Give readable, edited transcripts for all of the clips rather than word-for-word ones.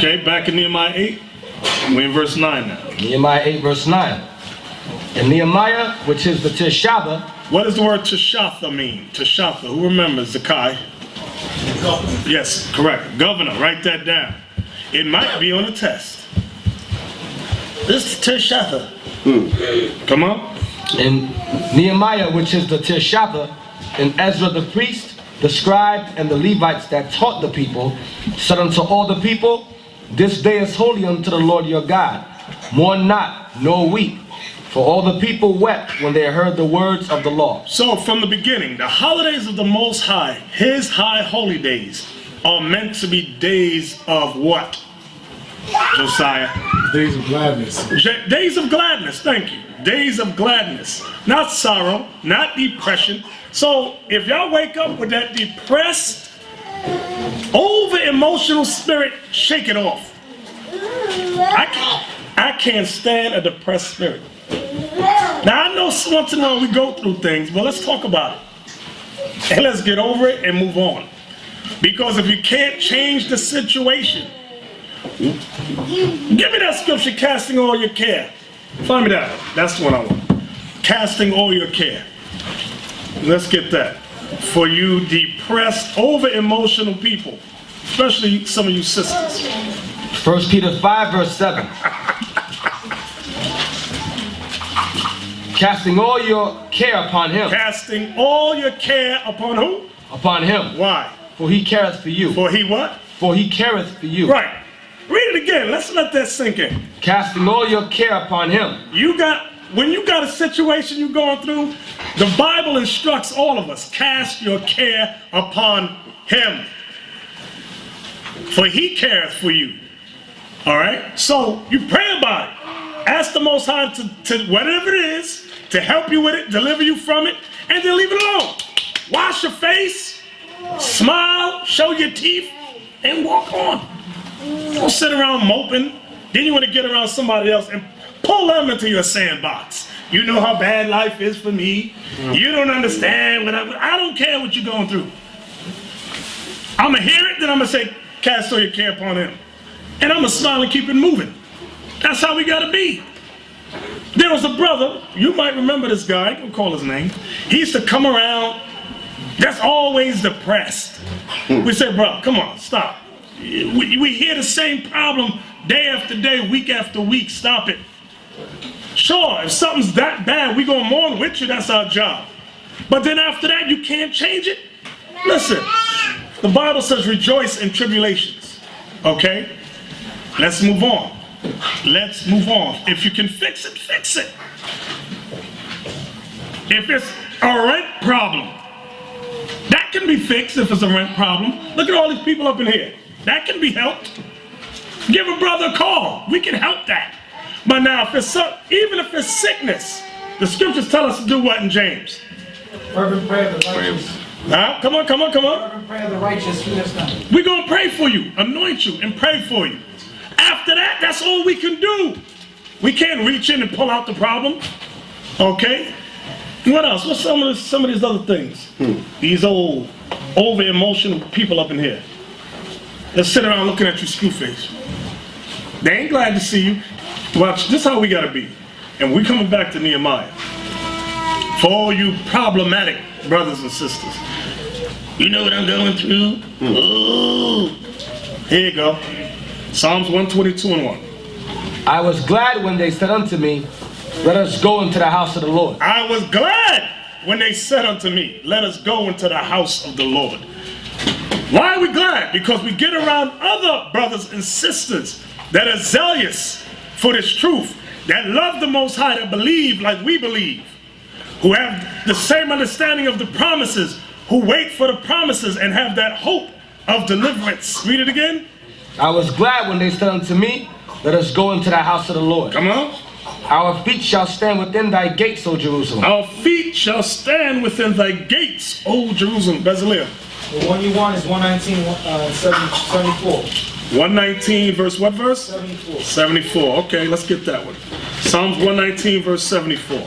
Okay, back in Nehemiah 8. We're in verse 9 now. Nehemiah 8, verse 9. And Nehemiah, which is the Tishatha. What does the word Tishatha mean? Tishatha. Who remembers? Zakai? Governor. Yes, correct. Governor. Write that down. It might be on the test. This is Tishatha. Come on. And Nehemiah, which is the Tishatha, and Ezra the priest, the scribe, and the Levites that taught the people, said unto all the people, this day is holy unto the Lord your God. Mourn not, nor weep. For all the people wept when they heard the words of the law. So from the beginning, the holidays of the Most High, His high holy days, are meant to be days of what? Josiah? Days of gladness. Days of gladness, thank you. Days of gladness. Not sorrow, not depression. So if y'all wake up with that depressed, over-emotional spirit, shake it off. I can't stand a depressed spirit. Now I know once in a while we go through things, but let's talk about it. And let's get over it and move on. Because if you can't change the situation, give me that scripture, casting all your care. Find me that one. That's the one I want. Casting all your care. Let's get that. For you depressed, over-emotional people, especially some of you sisters. 1 Peter 5, verse 7. Casting all your care upon him. Casting all your care upon who? Upon him. Why? For he careth for you. For he what? For he careth for you. Right. Read it again. Let's let that sink in. Casting all your care upon him. When you got a situation you're going through, the Bible instructs all of us, cast your care upon him. For he careth for you. All right? So you pray about it. Ask the Most High to whatever it is, to help you with it, deliver you from it, and then leave it alone. Wash your face, smile, show your teeth, and walk on. Don't sit around moping. Then you want to get around somebody else and pull them into your sandbox. You know how bad life is for me. You don't understand what I don't care what you're going through. I'm going to hear it, then I'm going to say, cast all your care upon him. And I'm going to smile and keep it moving. That's how we got to be. There was a brother, you might remember this guy, I can call his name. He used to come around, that's always depressed. We said, bro, come on, stop. We hear the same problem day after day, week after week, stop it. Sure, if something's that bad, we gonna mourn with you, that's our job. But then after that, you can't change it? Listen, the Bible says rejoice in tribulations, okay? Let's move on. Let's move on. If you can fix it, fix it. If it's a rent problem, that can be fixed if it's a rent problem. Look at all these people up in here. That can be helped. Give a brother a call. We can help that. But now, if it's even if it's sickness, the scriptures tell us to do what in James? Fervent prayer of the righteous. Come on. Fervent prayer of the righteous. We're going to pray for you, anoint you, and pray for you. After that, that's all we can do. We can't reach in and pull out the problem. Okay? What else? What's some of these other things? These old, over-emotional people up in here. They'll sit around looking at you screw-face. They ain't glad to see you. Watch, this is how we got to be. And we're coming back to Nehemiah. For all you problematic brothers and sisters. You know what I'm going through? Ooh. Here you go. Psalms 122 and 1. I was glad when they said unto me, let us go into the house of the Lord. I was glad when they said unto me, let us go into the house of the Lord. Why are we glad? Because we get around other brothers and sisters that are zealous for this truth, that love the Most High, that believe like we believe, who have the same understanding of the promises, who wait for the promises and have that hope of deliverance. Read it again. I was glad when they said unto me, let us go into the house of the Lord. Come on. Our feet shall stand within thy gates, O Jerusalem. Our feet shall stand within thy gates, O Jerusalem. Bezalel. The one you want is 119, 74. 119 verse what verse? 74. 74. Okay, let's get that one. Psalms 119 verse 74.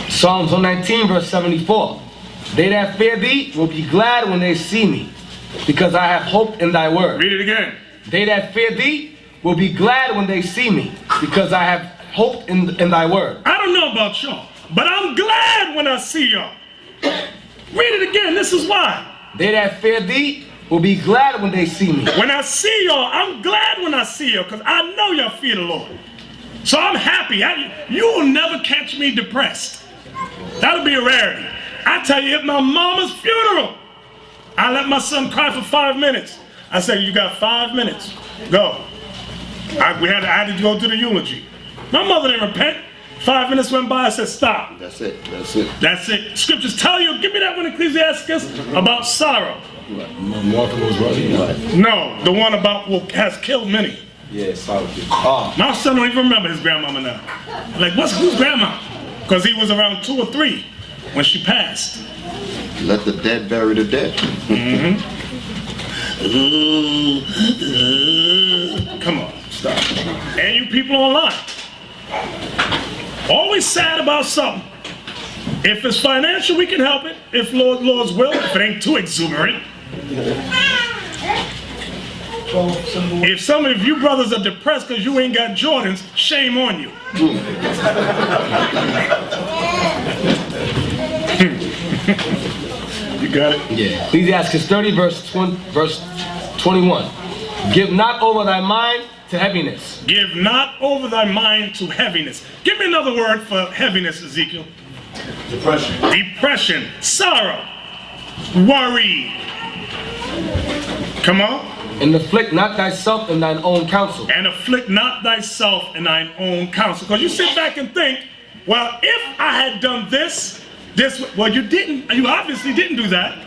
Psalms 119 verse 74. They that fear thee will be glad when they see me, because I have hope in thy word. Read it again. They that fear thee will be glad when they see me, because I have hoped in thy word. I don't know about y'all, but I'm glad when I see y'all. Read it again. This is why. They that fear thee will be glad when they see me. When I see y'all, I'm glad when I see y'all, because I know y'all fear the Lord. So I'm happy. You will never catch me depressed. That'll be a rarity. I tell you, at my mama's funeral, I let my son cry for 5 minutes. I said, you got 5 minutes. Go. I had to go to the eulogy. My mother didn't repent. 5 minutes went by, I said, stop. That's it. That's it. That's it. Scriptures tell you, give me that one, Ecclesiasticus, about sorrow. No, the one about what has killed many. Yeah, sorrow. My son don't even remember his grandmama now. Like, who's grandma? Because he was around 2 or 3 when she passed. Let the dead bury the dead. Come on, stop. And you people online, always sad about something. If it's financial, we can help it. If Lord's will, if it ain't too exuberant. If some of you brothers are depressed because you ain't got Jordans, shame on you. You got it? Yeah. Ecclesiastes 30 verse 21. Give not over thy mind to heaviness. Give not over thy mind to heaviness. Give me another word for heaviness, Ezekiel. Depression. Depression, sorrow, worry. Come on. And afflict not thyself in thine own counsel. And afflict not thyself in thine own counsel. Because you sit back and think, well, if I had done this, well, you didn't. You obviously didn't do that.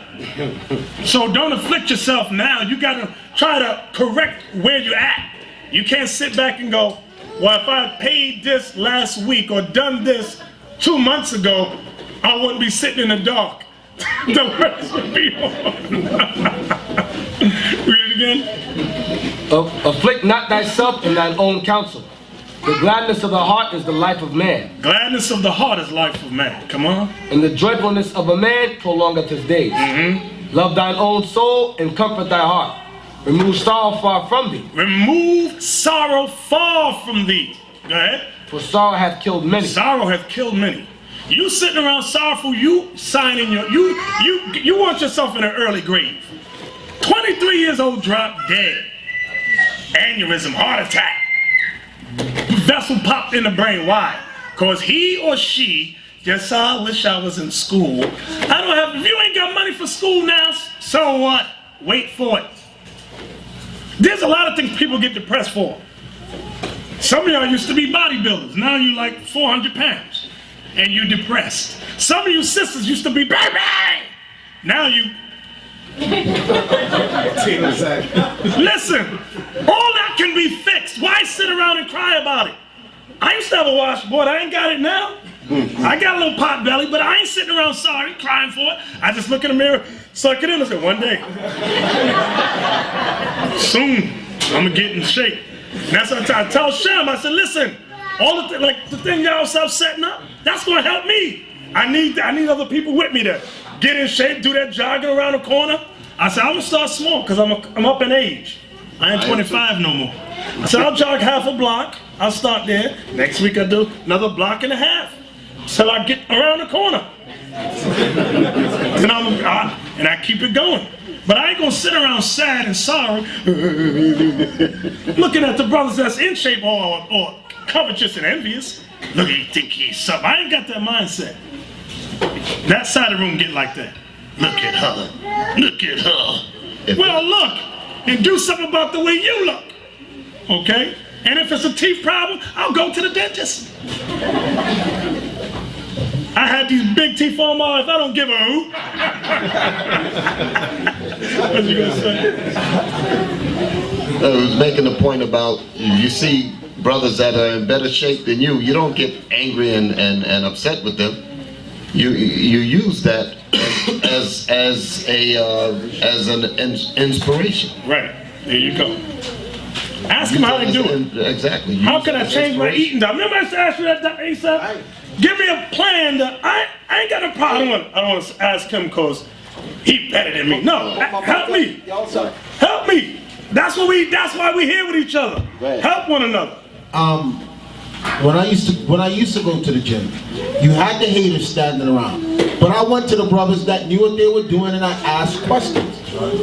So don't afflict yourself now. You got to try to correct where you're at. You can't sit back and go, well, if I had paid this last week or done this 2 months ago, I wouldn't be sitting in the dark. The rest would be on. Read it again. Afflict not thyself in thine own counsel. The gladness of the heart is the life of man. Gladness of the heart is life of man. Come on. And the joyfulness of a man prolongeth his days. Love thine own soul and comfort thy heart. Remove sorrow far from thee. Remove sorrow far from thee. Go ahead. For sorrow hath killed many. Sorrow hath killed many. You sitting around sorrowful, you signing you want yourself in an early grave. 23 years old, drop dead. Aneurysm, heart attack. Vessel popped in the brain. Why? Because he or she just saw, I wish I was in school. If you ain't got money for school now, so what? Wait for it. There's a lot of things people get depressed for. Some of y'all used to be bodybuilders. Now you like 400 pounds. And you depressed. Some of you sisters used to be baby. Now you. Listen, all that can be fixed. Why sit around and cry about it? I used to have a washboard. I ain't got it now. I got a little pot belly, but I ain't sitting around sorry, crying for it. I just look in the mirror, suck it in, and say, one day, soon, I'm gonna get in shape. And that's what I tell Shem. I said, listen, all the the thing y'all self setting up, that's gonna help me. I need other people with me to get in shape, do that jogging around the corner. I said, I'm gonna start small because I'm up in age. I ain't 25 no more. I said, I'll jog half a block. I'll start there. Next week I'll do another block and a half till I get around the corner. And I keep it going. But I ain't gonna sit around sad and sorry, looking at the brothers that's in shape or covetous and envious. Look, he think he's something. I ain't got that mindset. That side of the room get like that. Look at her. Look at her. Well, look and do something about the way you look. Okay? And if it's a teeth problem, I'll go to the dentist. I had these big teeth all my life. I don't give a hoot. What you gonna say? I was making a point about, you see brothers that are in better shape than you, you don't get angry and upset with them. You use that as an inspiration. Right. There you go. Ask him how they do it. Exactly. How can I change my eating diet? Remember I used to ask you that, he said, give me a plan that I ain't got a problem with it. I don't want to ask him because he better than me. No, help me. Help me. That's why we're here with each other. Right. Help one another. When I used to go to the gym, you had the haters standing around. But I went to the brothers that knew what they were doing and I asked questions.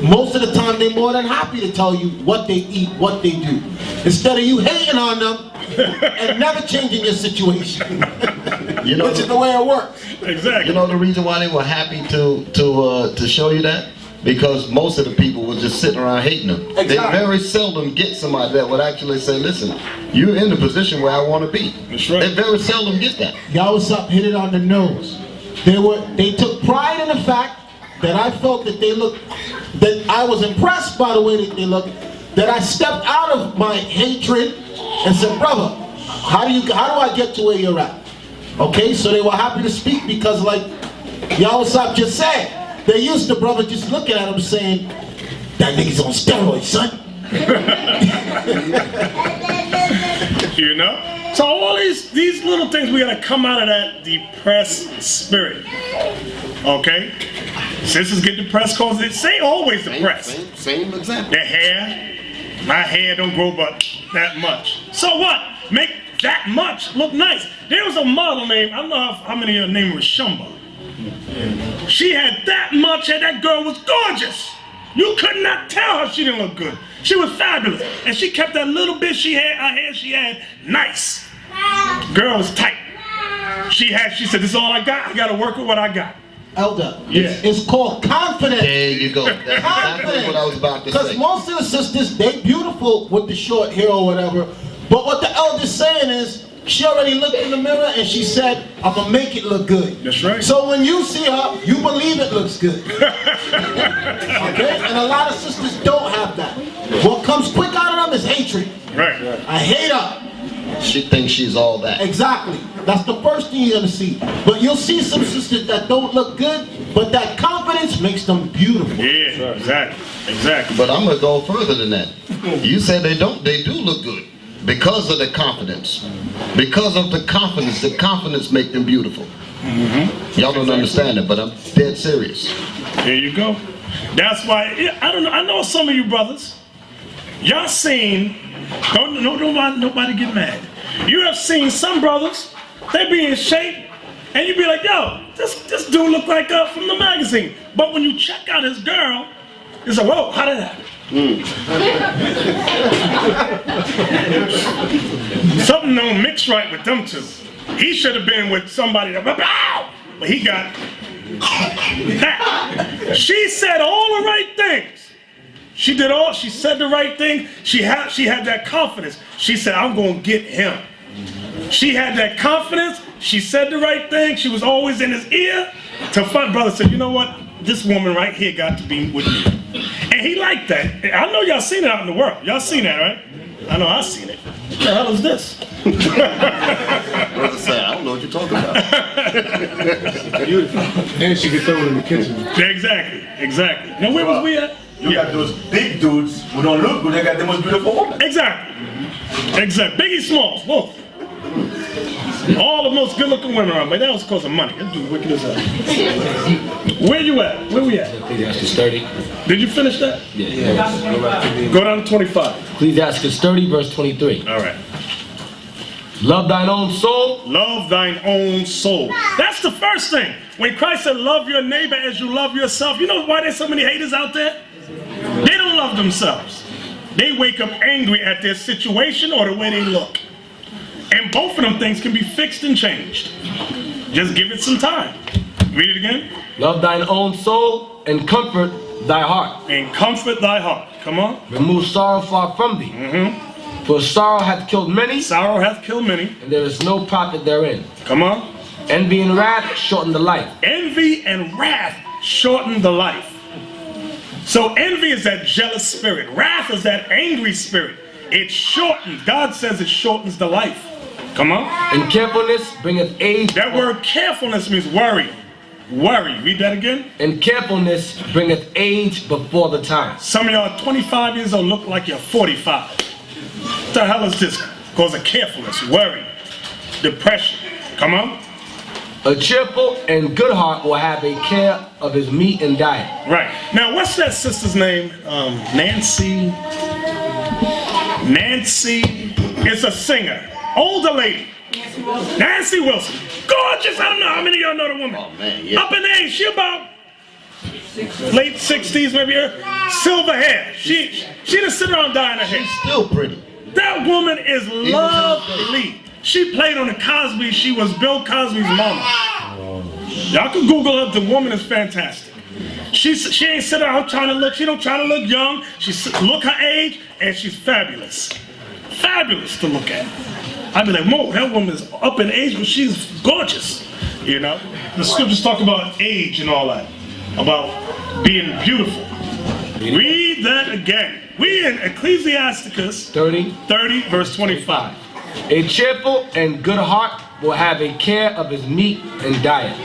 Most of the time they're more than happy to tell you what they eat, what they do. Instead of you hating on them and never changing your situation. You know, Which is the way it works. Exactly. You know the reason why they were happy to show you that? Because most of the people were just sitting around hating them. Exactly. They very seldom get somebody that would actually say, listen, you're in the position where I want to be. That's right. They very seldom get that. Y'all was up, hit it on the nose. They took pride in the fact that I felt that that I was impressed by the way that they looked, that I stepped out of my hatred and said, brother, how do I get to where you're at? Okay, so they were happy to speak because like y'all was up just said, they used to brother just looking at him saying, that nigga's on steroids, son. You know? So all these little things, we gotta come out of that depressed spirit. Okay? Sisters get depressed because they always depressed. Same example. Their hair, my hair don't grow but that much. So what? Make that much look nice. There was a model named, I don't know how many of her name was Shumba. She had that much and that girl was gorgeous. You could not tell her she didn't look good. She was fabulous. And she kept that little bit her hair she had nice. Girl was tight. She said, this is all I got. I got to work with what I got. Elder, Yeah. it's called confidence. There you go. That's exactly what I was about to say. Because most of the sisters, they beautiful with the short hair or whatever. But what the elder's saying is, she already looked in the mirror and she said, I'm going to make it look good. That's right. So when you see her, you believe it looks good. Okay? And a lot of sisters don't have that. What comes quick out of them is hatred. Right. I hate her. She thinks she's all that. Exactly. That's the first thing you're going to see. But you'll see some sisters that don't look good, but that confidence makes them beautiful. Yeah, exactly. Exactly. But I'm going to go further than that. You said they do look good. Because of the confidence. Because of the confidence make them beautiful. Y'all don't understand it, but I'm dead serious. There you go. That's why, I don't know, I know some of you brothers, y'all seen, nobody get mad. You have seen some brothers, they be in shape, and you be like, yo, this dude look like from the magazine. But when you check out his girl, it's like, whoa, how did that happen? Something don't mix right with them two. He should have been with somebody that, but he got that. She said all the right things. She said the right thing. She had that confidence. She said, I'm gonna get him. She had that confidence. She said the right thing. She was always in his ear. To find brother said, you know what? This woman right here got to be with me. And he liked that. I know y'all seen it out in the world. Y'all seen that, right? I know I've seen it. What the hell is this? Brother said, I don't know what you're talking about. Beautiful. And she could throw it in the kitchen. Exactly. Now where was we at? You got those big dudes who don't look good, they got the most beautiful woman. Exactly. Biggie Smalls, whoa. All the most good-looking women around, but that was because of money. That dude wicked as hell. Where you at? Where we at? Ecclesiastes 30. Did you finish that? Yeah. Go down to 25. Ecclesiastes 30, verse 23. All right. Love thine own soul. Love thine own soul. That's the first thing. When Christ said, love your neighbor as you love yourself, you know why there's so many haters out there? They don't love themselves. They wake up angry at their situation or the way they look. And both of them things can be fixed and changed. Just give it some time. Read it again. Love thine own soul and comfort thy heart. And comfort thy heart. Come on. Remove sorrow far from thee. For sorrow hath killed many, Sorrow hath killed many. and there is no profit therein. Come on. Envy and wrath shorten the life. Envy and wrath shorten the life. So envy is that jealous spirit. Wrath is that angry spirit. It shortens. God says it shortens the life. Come on. And carefulness bringeth age. That word carefulness means worry. Worry. Read that again. And carefulness bringeth age before the time. Some of y'all are 25 years old, look like you're 45. What the hell is this? Because of carefulness, worry, depression. Come on. A cheerful and good heart will have a care of his meat and diet. Right. Now, what's that sister's name? Nancy. Nancy is a singer. Older lady. Nancy Wilson. Gorgeous. I don't know how many of y'all know the woman. Oh, man, yeah. Up in age. She about late 60s, maybe. Silver hair. She didn't sit around dying her hair. She's still pretty. That woman is lovely. She played on the Cosby. She was Bill Cosby's mama. Y'all can Google her. The woman is fantastic. She ain't sit around trying to look. She don't try to look young. She look her age, and she's fabulous. Fabulous to look at. I'd be like, whoa, that woman is up in age, but she's gorgeous. You know, the scriptures talk about age and all that, about being beautiful. Read that again. We in Ecclesiasticus 30 verse 25. A cheerful and good heart will have a care of his meat and diet.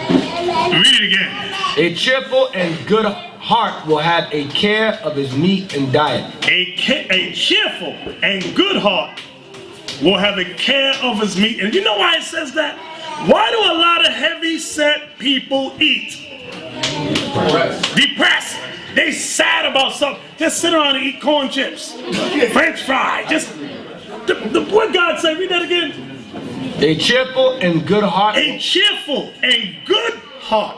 Read it again. A cheerful and good heart will have a care of his meat and diet. A cheerful and good heart will have a care of his meat. And you know why it says that? Why do a lot of heavy-set people eat? Depressed. They sad about something. Just sit around and eat corn chips, French fry. Just what God say? Read that again. A cheerful and good heart. A cheerful and good heart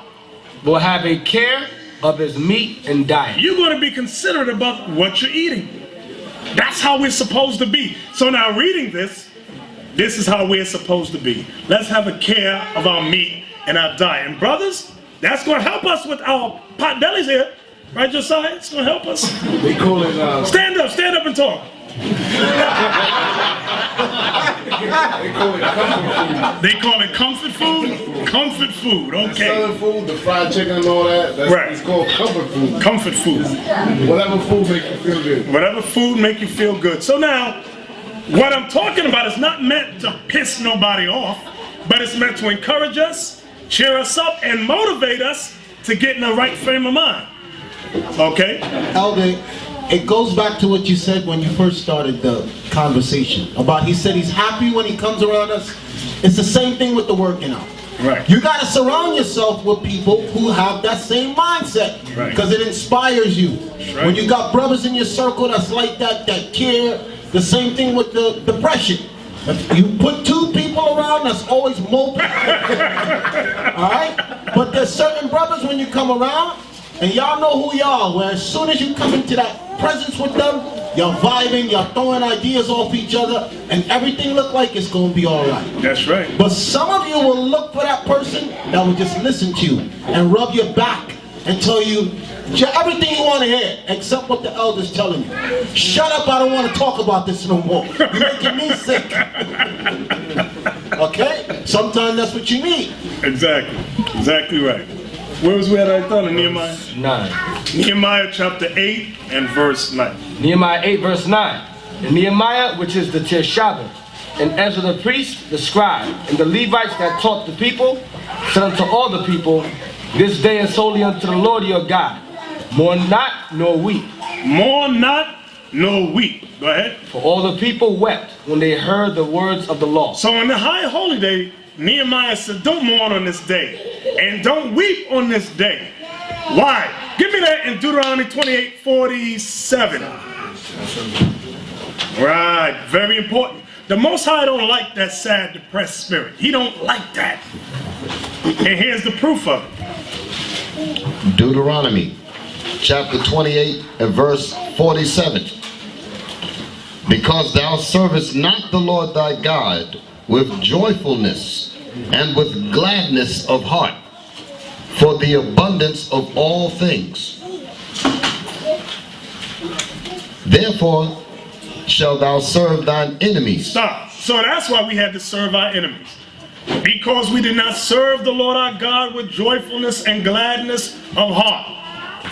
will have a care of his meat and diet. You're going to be considerate about what you're eating. That's how we're supposed to be. So now reading this is how we're supposed to be. Let's have a care of our meat and our diet. And brothers, that's going to help us with our pot bellies here. Right, Josiah? It's going to help us. They call it, stand up and talk. They call it comfort food. Comfort food, okay. Southern food, the fried chicken and all that. Right. It's called comfort food. Comfort food. Whatever food make you feel good. Whatever food make you feel good. So now, what I'm talking about is not meant to piss nobody off, but it's meant to encourage us, cheer us up, and motivate us to get in the right frame of mind. Okay? Elder, it goes back to what you said when you first started the conversation about he said he's happy when he comes around us. It's the same thing with the working out. Right. You got to surround yourself with people who have that same mindset because it inspires you. Right. When you got brothers in your circle that's like that care, the same thing with the depression. If you put two people around that's always moping. Alright? But there's certain brothers when you come around, and y'all know who y'all are, where as soon as you come into that presence with them, you're vibing, you're throwing ideas off each other, and everything look like it's going to be alright. That's right. But some of you will look for that person that will just listen to you and rub your back and tell you everything you want to hear, except what the elder's telling you. Shut up, I don't want to talk about this no more. You're making me sick. Okay? Sometimes that's what you need. Exactly. Exactly right. Where was we at right there in Nehemiah? 9. Nehemiah chapter 8 and verse 9. Nehemiah 8 verse 9. And Nehemiah, which is the Tirshabah, and Ezra the priest, the scribe, and the Levites that taught the people, said unto all the people, this day is holy unto the Lord your God. Mourn not, nor weep. Mourn not, nor weep. Go ahead. For all the people wept when they heard the words of the law. So on the high holy day, Nehemiah said, don't mourn on this day. And don't weep on this day. Why? Give me that in Deuteronomy 28:47. Right. Very important. The Most High don't like that sad, depressed spirit. He don't like that. And here's the proof of it. Deuteronomy chapter 28 and verse 47. Because thou servest not the Lord thy God with joyfulness and with gladness of heart, for the abundance of all things. Therefore shalt thou serve thine enemies. Stop. So that's why we had to serve our enemies. Because we did not serve the Lord our God with joyfulness and gladness of heart,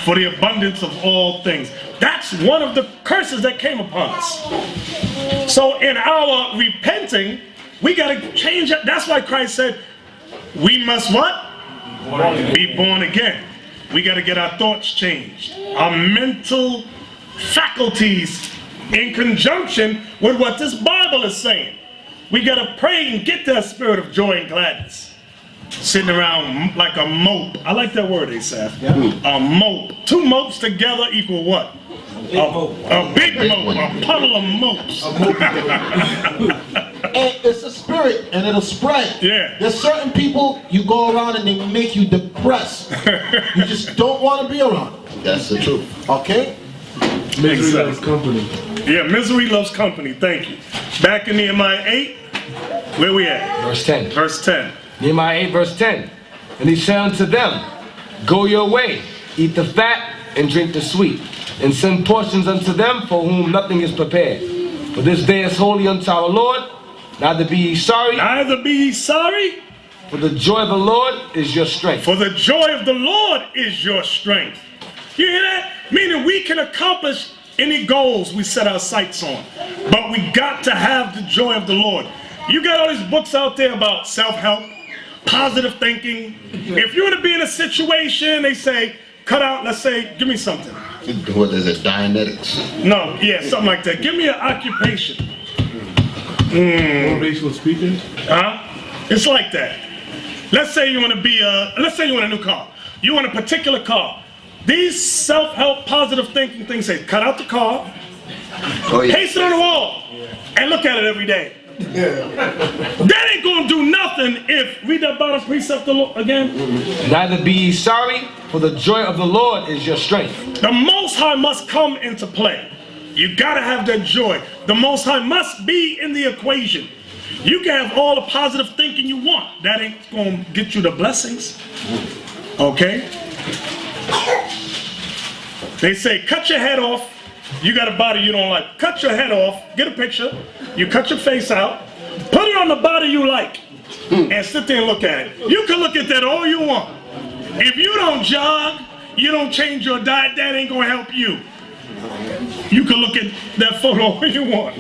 for the abundance of all things. That's one of the curses that came upon us. So in our repenting, we got to change it. That's why Christ said, we must what? Be born again. We got to get our thoughts changed. Our mental faculties in conjunction with what this Bible is saying. We got to pray and get that spirit of joy and gladness. sitting around like a mope. I like that word, Asaph. A mope. Two mopes together equal what? A big mope, a puddle of mopes. And it's a spirit, and it'll spread. Yeah. There's certain people you go around and they make you depressed. You just don't want to be around. That's the truth. Okay? Misery loves company. Yeah, misery loves company. Thank you. Back in Nehemiah 8, where we at? Verse 10. Verse 10. Nehemiah 8, verse 10. And he said unto them, Go your way, eat the fat, and drink the sweet, and send portions unto them for whom nothing is prepared. For this day is holy unto our Lord. Neither be ye sorry. Neither be ye sorry. For the joy of the Lord is your strength. For the joy of the Lord is your strength. You hear that? Meaning we can accomplish any goals we set our sights on. But we got to have the joy of the Lord. You got all these books out there about self-help, positive thinking. If you want to be in a situation, they say, cut out, let's say, give me something. What is it, Dianetics? No, yeah, something like that. Give me an occupation. Motivational speaking. Huh? It's like that. Let's say you want to be let's say you want a new car. You want a particular car. These self-help, positive thinking things say, cut out the car, paste it on the wall, and look at it every day. That ain't gonna do nothing if, read that bottom precept again. Neither be ye sorry, for the joy of the Lord is your strength. The Most High must come into play. You gotta have that joy. The Most High must be in the equation. You can have all the positive thinking you want. That ain't gonna get you the blessings. Okay? They say, cut your head off. You got a body you don't like. Cut your head off. Get a picture. You cut your face out. Put it on the body you like. And sit there and look at it. You can look at that all you want. If you don't jog, you don't change your diet, that ain't gonna help you. You can look at that photo all you want.